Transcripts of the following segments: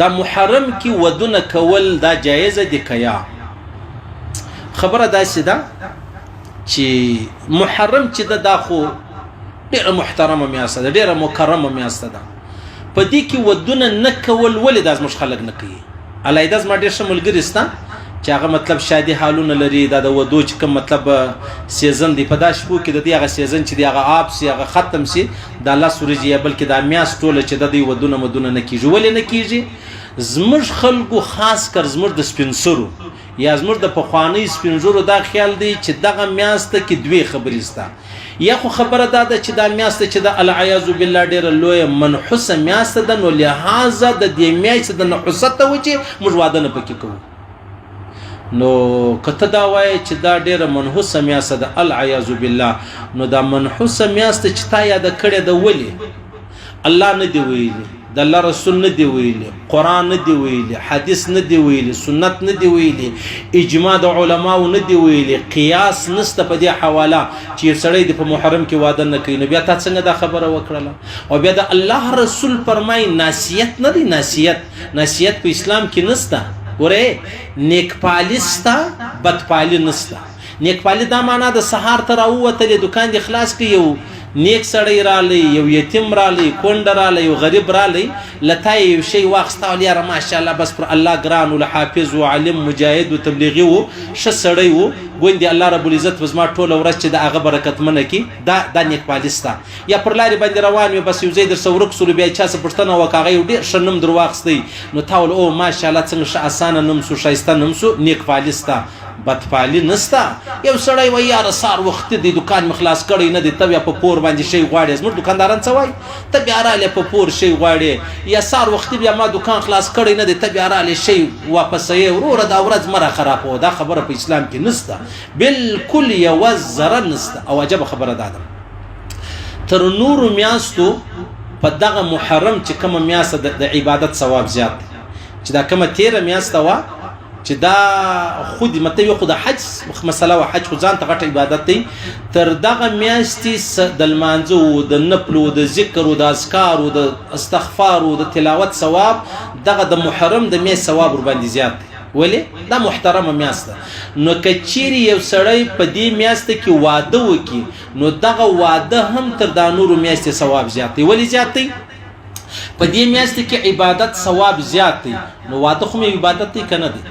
دا محرم کې ودونه کول دا جایزه دي کیا؟ خبره داسې ده چې محرم چې دا خو ډېره محترمه میاشت ده، ډېره مکرمه میاشت ده. په دې کې ودونه نه کول ولې دا زموږ خلک نه کوي؟ علیحده زما ډېر ښه ملګري شته چې هغه مطلب شادي حالونه لري، دا د ودو چې کوم مطلب سیزن دی، په دا شپو کې د دې هغه سیزن چې دی هغه آب سي، هغه ختم سي، دا الله سورجي یا بلکې دا میاشت ټوله چې د دې ودونه مدونه نه کیږي. ولې نه کیږي؟ زموږ خلکو خاص کر زموږ د سپینسرو یا زموږ د پخواني سپینږورو دا خیال دی چې دغه میاشت کې دوی خبرې سته. یا خو خبره دا ده چې دا میاشت چې د العیاذ بالله ډېره لویه منحوسه میاشت ده، نو لهذا د دې میاشت د نحوست ته و چې موږ واده نه پکې کوو. نو که ته دا وایې چې دا ډېره منحوسه میاشت ده العیاذ بالله، نو دا منحوسه میاشت چې تا یاده کړې ده ولې؟ الله نه دی ویلي، د الله رسول نه دی ویلي، قرآن نه دی ویلي، حدیث نه دی ویلي، سنت نه دی ویلي، اجماع د علماو نه دی ویلي، قیاس نسته په دې حواله چې یو سړی د په محرم کې واده نه کوي. نو بیا تا څنګه دا خبره وکړله؟ او بیا د الله رسول فرمایي ناسیت نه دی، ناسیت په اسلام کې نسته. ګوره نیکپالي سته، بدپالي نسته. نیکپالي دا معنا د سهار ته راووتلې دکان دې خلاص کړي، یو نیک سړی رالی، یو یتیم رالی، کونډه رالی، یو غریب رالی، لته یو شی واخسته او یاره ماشاءالله بس پر الله ګران و حافظ و عالم مجاهد و تبلیغي و ښه سړی و، ګوندې الله رب العزت وزما ټوله ورځ چې د هغه برکتمنه کړي. دا نیکپالي سته. یا پر لارې باندې روان وي بس یو ځای درسه ورک سولو، بیا چا څه پوښتنه وکړه هغه یو ډېر ښه نوم در واخیستی، نو تا ول او ماشاءالله څنګه ښه اسانه نوم سو، ښایسته نوم سو. نیکپالي سته، بدپالي نسته. یو سړی وایي یاره سهار وختي دی دکان مې خلاص کړی نه دی، ته بیا په پور باندې شی غواړې. زموږ دکانداران څه وایي؟ ته بیا رالې په پور شی غواړې، یا سهار وختي بیا ما دکان خلاص کړی نه دی، ته بیا رالې شی واپسوې. وروره دا ورځ مه راخرابوه. دا خبره په اسلام کې نسته، بالکل یوه ذره نسته. او عجبه خبره دا ده تر نورو میاشتو په دغه محرم چې کومه میاشت د عبادت ثواب زیات دی، چې دا کومه تیره میاشت وه چې دا خود مته خو د حج مسله و، حج خو ځان ته غټ عبادت دی. تر دغه میاشتې د لمانځه، د نفلو، د ذکر، د اذکار، د استغفار، د تلاوت ثواب دغه د محرم د میاشت ثواب ور باندې زیات دی. ولې؟ دا محترمه میاشت ده. نو که چیرې یو سړی په دې میاشت کې واده وکړي، نو دغه واده هم تر دا نورو میاشتې ثواب زیات دی. ولې زیات دی؟ په دې میاشت کې عبادت ثواب زیات دی، نو واده خو مې عبادت دی که نه دی؟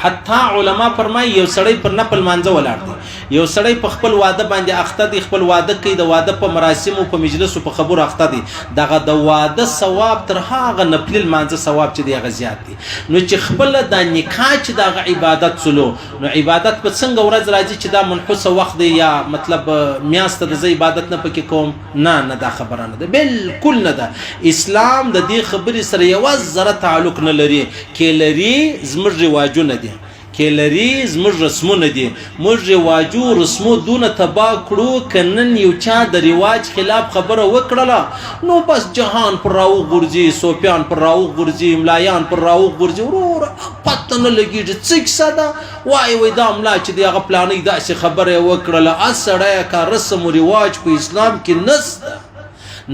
حتی علما فرمایي یو سړی پر نفل مانځه ولاړ دی، یو سړی په خپل واده باندې اخته دی، خپل واده کوي، د واده په مراسمو، په مجلسو، په خبرو اخته دی، دغه د واده ثواب تر هغه نفلي لمانځه ثواب چې دی هغه زیات دی. نو چې خپله دا نکاح چې دغه عبادت سلو، نو عبادت په څنګه ورځ راځي چې دا منحوسه وخت دی یا مطلب میاشت د زه عبادت نه پکې کوم؟ نه دا خبره نه ده، بالکل نه ده. اسلام د دې خبرې سره یوه ذره تعلق نه لري. کې لري زموږ رواجونه دي، کې لري زموږ رسمونه دي. موږ رواجو رسمو دونه تباه کړو که نن یو چا د رواج خلاف خبره وکړله، نو بس جهان پر راو غورځي، صوفیان پر راو غورځي، ملایان پر راو غورځي. وروره پته نه لګېږي څه کیسه ده. وایي دا ملا چې د هغه پلانۍ داسې خبره یې وکړله. سړیه که رسم و رواج په اسلام کې نسته،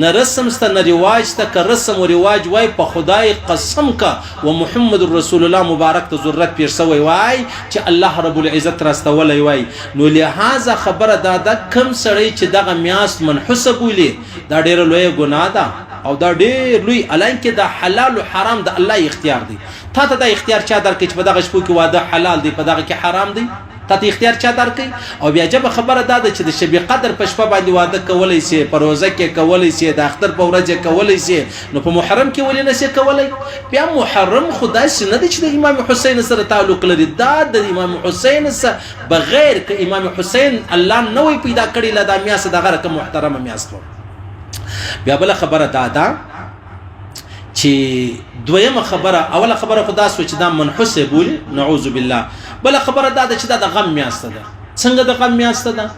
نه رسم سته نه رواج سته. که رسم و رواج وای په خدای قسم که و محمد رسول الله مبارک ته ضرورت پېښ سوی وای چې الله رب العزت راستولی وای. نو لهذا خبره دا ده کم سړی چې دغه میاشت منحوسه بولي، دا ډېره لویه ګناه ده او دا ډېر لوی، الانکې دا حلال و حرام د الله اختیار دی. تا ته دا اختیار چا درکړي چې په دغه شپو کې واده حلال دی، په دغه کې حرام دی؟ تا ته اختیار چا درکړي؟ او بیا جبه خبره دا ده چې د شب قدر په شپه باندې واده کولی سي، په روزه کې کولی سي، د اختر په ورځ یې کولی سي، نو په محرم کې ولې نه سي کولی؟ بیا محرم خو داسې نه دی چې د امام حسین سره تعلق لري. دا د امام حسین سره بغیر که امام حسین الله نه وی پیدا کړی له دا میاشت دغه رقم محترمه میاشت وه. بیا بله خبره دا ده چې دویمه خبره، اوله خبره خو دا سوه چې دا منحوسه بولي، نعوذ بالله. بله خبره دا ده چې دا د غم میاشت ده. څنګه د غم میاشت ده؟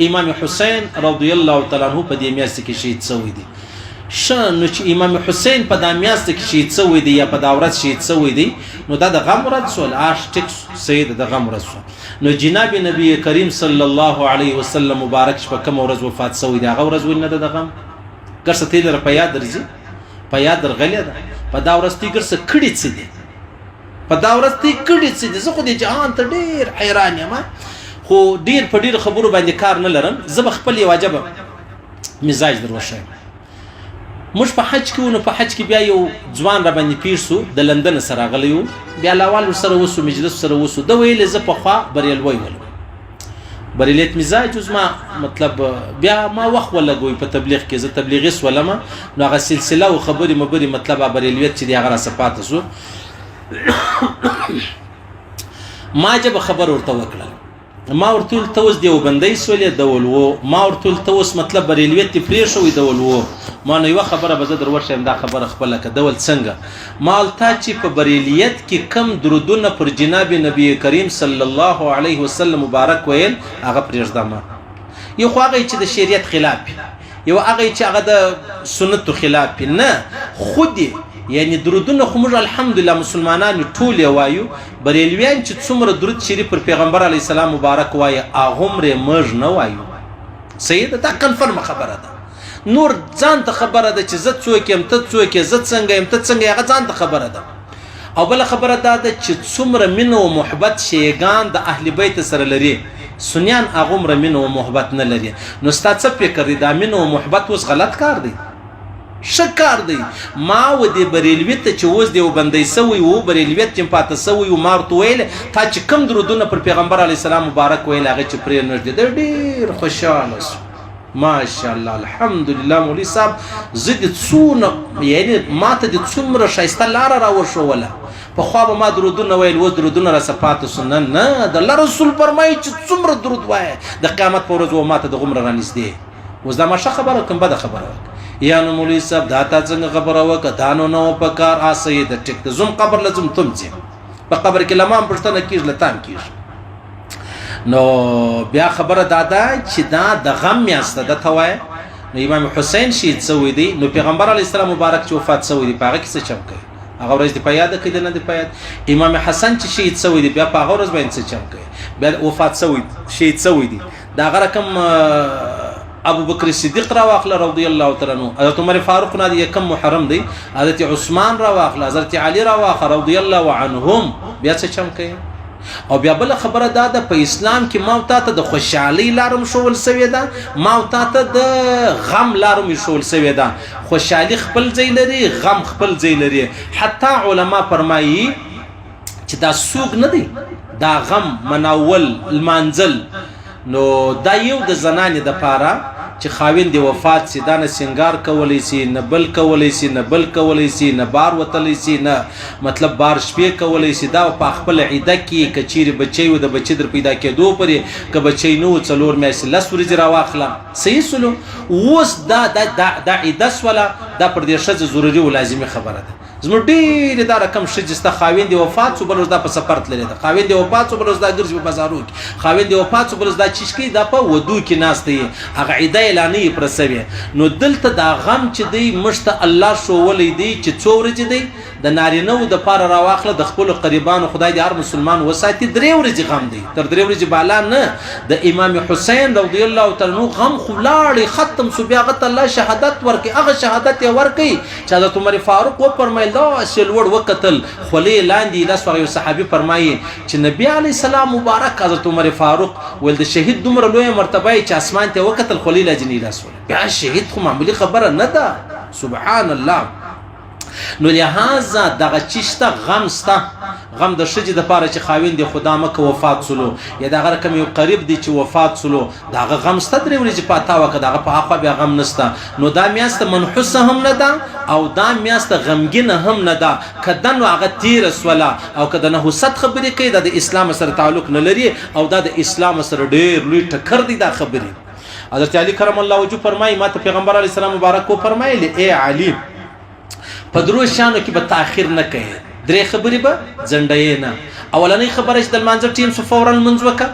امام حسین رضی الله تعالی عنه په دې میاشت کې شهید شوی دی. نو چې امام حسین په دا میاشت کې شهید شوی دی یا په دا ورځ شهید شوی دی، نو دا د غم ورځ سوه. ټیک سید د غم ورځ سوه. نو جناب نبی کریم صلی الله علیه وسلم مبارک په کومه ورځ وفات شوی دی، هغه ورځ ولې نه ده د غم؟ ګر څه ته در په یاد درځي، په یاد درغلې ده، په دا ورځ تی ګرځه کړي څه دي په دا ورځ تی کړي څه دي زه خو دې جهان ته ډیر حیران یم خو ډیر په ډیر خبرو باندې کار نه لرم زه خپل یو واجب مزاج دروښه موږ په حج کې ونه په حج کې بیا یو ځوان را باندې پیر سو د لندن سره غلیو بیا لاوال سره وسو مجلس سره وسو د ویل زه په خوا بریلوي ول بریلیت مزاج زما مطلب بیا ما وخت ولګوي په تبلیغ کې زه تبلیغي سولم نو هغه سلسله او خبري مبري مطلب بریلیت چې دی هغه صفات سو ما جب خبر ورته وکړه ما ورته توس دیو بندي سولې دولو ما ورته توس مطلب بریلیت پرې شوې دولو ما نو یو خبره به زه دروښم دا خبره خپل ک دول څنګه مال تا چې په بریلیت کې کم درودونه پر جناب نبی کریم صلی الله علیه وسلم مبارک ویل هغه پرېږدم یو خو هغه چې د شریعت خلاف یو هغه چې هغه د سنت خلاف نه خودي یعنی درودونه خو موږ الحمدلله مسلمانان ټول وایو بریلویان چې څومره درود شریف پر پیغمبر علی السلام مبارک وایي هغه موږ نه وایو سید دا کنفرم خبره ده نور ځان ته خبره ده چې زه څوک یم ته څوک یې زه څنګه یم ته څنګه هغه ځان ته خبره ده او بل خبره ده چې څومره مینه او محبت شیګان د اهل بیت سره لري سنیان هغه مینه او محبت نه لري نو ستاسو څه فکر دی دا مینه او محبت اوس غلط کار دی شکار دی ما و دی بریلویت چې اوس دی وبندي سوی وو بریلویت چې پاتې سوی وو مارته ویل تا چې کم درودونه پر پیغمبر علی السلام مبارک ویل هغه چې پرې نږدې ډیر خوشاله شو ماشاء الله الحمدلله مولوی صاحب زید څونه یعنی ماته د څومره شایسته لار را وشوله په خو به ما درودونه ویل و درودونه را صفات سنن نه د الله رسول فرمایي چې څومره درود وای د قیامت پر ورځ و ماته د غمر را نږدې وز دا ما خبره کوم بده خبره یا نو مولوی صاحب دا تا څنګه خبره وکړه دا نو په کار اسې د ټیک ته زم قبر لازم تم چې په قبر کې لمام پښتنه کیږي لتان کیږي نو بیا خبره دادا چې دا د غم میاسته د توای نو امام حسین شهید شوی دی نو پیغمبر علی السلام مبارک چې وفات شوی دی پاغه کې څه چم کوي هغه ورځ دی په یاد کې نه دی په یاد امام حسن چې شهید شوی دی بیا په هغه ورځ باندې څه چم کوي بیا وفات شوی شهید شوی دی دا غره کوم ابو بکر صدیق را واخله رضی الله تعالی عنہ حضرت عمر فاروق نه دی کم محرم دی حضرت عثمان را واخله حضرت علی را واخله رضی الله عنهم بیا څه چم کوي او بیا بل خبره ده په اسلام کې ما ته د خوشحالي لارم شول سوي ده ما ته د غم لارم شول سوي ده خوشحالي خپل ځای لري غم خپل ځای لري حتی علما فرمایي چې دا سوق نه دی دا غم مناول المنزل نو دا یو د زنانې د پاره چې خاوین دی وفات سي دا نه سنگار کولای سي نه بل کولای سي نه بل کولای سي نه بار وتلی سي نه مطلب بار شپې کولای سي دا په خپل عیده کې کچيري بچي و د بچي در پیدا کېدو پرې ک بچي نو څلور میاشتې لس ورځې را واخله صحیح سلو اوس دا عیده ولا دا پر دې شذ ضروري او لازمي خبره ده زموږ ډېر دا رقم شجسته خاوین دی وفات سو بلوز دا په سفر تللی ده خاوین دی وفات سو بلوز دا ګرځي په بازارو کې خاوین دی وفات سو بلوز دا چشکی دا په ودو کې ناشته هغه عیده اعلاني پرسوي نو دلته دا غم چې دی مشته الله شو ولې دی چې څو ورځې دی د نارینه د پاره راواخله د خپل قریبانو خدای دې هر مسلمان وساتي درې ورځې غم دی تر درې ورځې بالا نه د امام حسین رضی الله تعالی عنہ غم خلاړي ختم سو بیا غت الله شهادت ورکي هغه شهادت ورکي چې حضرت عمر فاروق و فرمایل دا سلوړ وکتل خلی لاندې لاس یو صحابي فرمایي چې نبی علی السلام مبارک حضرت عمر فاروق ول د شهید دومره لوی مرتبه چې اسمان ته وکتل خلی لاجنی لاس بیا شهید خو معمولی خبره نه ده سبحان الله نو لہذا دغه چشته غم ستا غم د شجې د پاره چې خاوین دی خدا مکه وفات سلو یا دغه کوم یو قریب دی چې وفات سلو دغه غم ستا درې ورځې پاتا وکړه دغه په اخوا بیا غم نستا نو دا میاسته منحوسه هم نه ده او دا میاسته غمګینه هم نه ده کدن هغه تیر سولا او کدن حسد خبرې کوي د اسلام سره تعلق نه لري او دا د اسلام سره ډېر لوی ټکر دی دا خبرې حضرت علی کرم الله وجهه فرمایي ماته پیغمبر علی السلام مبارک کو فرمایلی اے علی په درو شانو کې به تاخير نه کوي درې خبرې به ځنډې نه اولنۍ خبره چې د منځ ټیم سو فورا منځ وکړه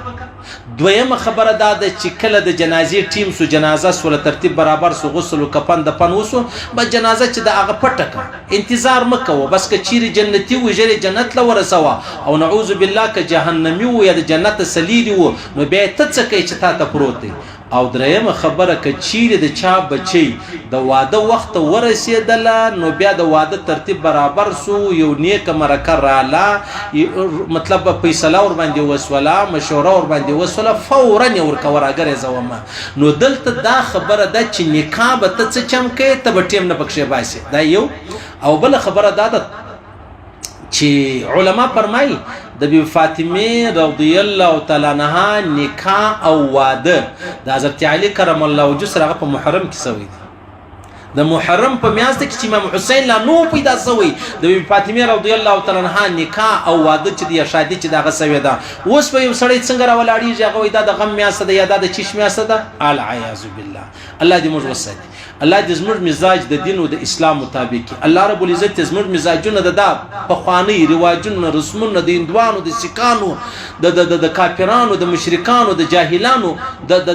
دویمه خبره دا ده چې کله د جنازې ټیم سو جنازه سره ترتیب برابر سو غسل او کفن د پن وسو به جنازه چې د هغه پټه انتظار مکو بس که چیرې جنتی و جری جنت له ورسوا او نعوذ بالله که جهنمی و یا د جنت سلیری و نو به ته څه کوي چې تا ته پروت دی او درېمه خبره ک چیرې د چا بچي د واده وخت ورسېدله نو بیا د واده ترتیب برابر سو یو نیک مرکه رااله مطلب فیصله ور باندې وسوله مشوره ور باندې وسوله فورا یې ورکوه راګرې زومه نو دلته دا خبره ده چې نکاح به ته څه چمکې ته به ټیم نه پکښې باسي دا یو او بله خبره دا ده چې علما فرمایي د بی فاطمه رضی الله تعالی عنها نکاح او واده د حضرت علی کرم الله وجهه سره په محرم کې شوی د محرم په میاشت کې چې امام حسین لا نو پیدا شوی د بی فاطمه رضی الله تعالی عنها نکاح او واده چې د شادي چې دغه شوی ده اوس په یو سړی څنګه راولاړیږي هغه دا د غم میاشت ده یا د چشم میاشت ده العیاذ بالله الله دې موږ وساتي الله دې زموږ مزاج د دین او د اسلام مطابق الله رب العزت زموږ مزاجونه د په خواني رواجونه رسمونه د هندوانو د سکانو د کافرانو د مشرکانو د جاهلانو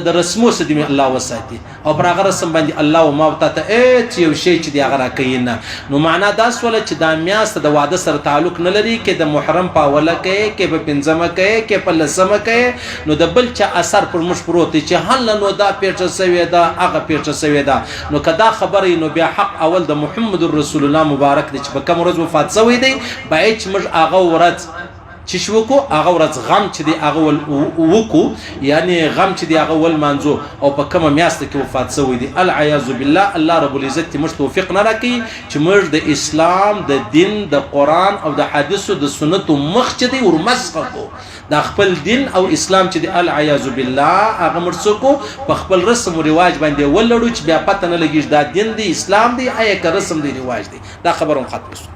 د رسمو سره دې الله وساتي او پر هغه رسم باندې الله او ما ته چې یو شی چې دی هغه راکینه نو معنا دا سوال چې د میاشت د واده سره تعلق نه لري کې د محرم په اوله کې په پنځمه کې کې په لسمه کې نو د بل چا اثر پر مش پروت چې هل نو دا پیټه سوي دا هغه پیټه سوي دا نو کدا خبرې نو بیا حق اول د محمد رسول الله مبارک دی چې په کوم ورځ وفات شوی دی باید چې موږ هغه ورځ چې شو کو هغه ورځ غم چې دی هغه وکو یعنی غم چې دی هغه ول مانزو او په کومه میاشت کې وفات شوی دی العیاذ بالله الله رب العزت موږ توفیق نه راکړي چې موږ د اسلام د دین د قران او د حدیثو د سنتو مخ چې دی ورمسخه کو د خپل دین او اسلام چې دی العیاذ بالله هغه مرڅکو په خپل رسم او رواج باندې ولړو چې بیا پته نه لګیږي دا دین دی اسلام دی آیا که رسم دی رواج دی دا خبرون ختم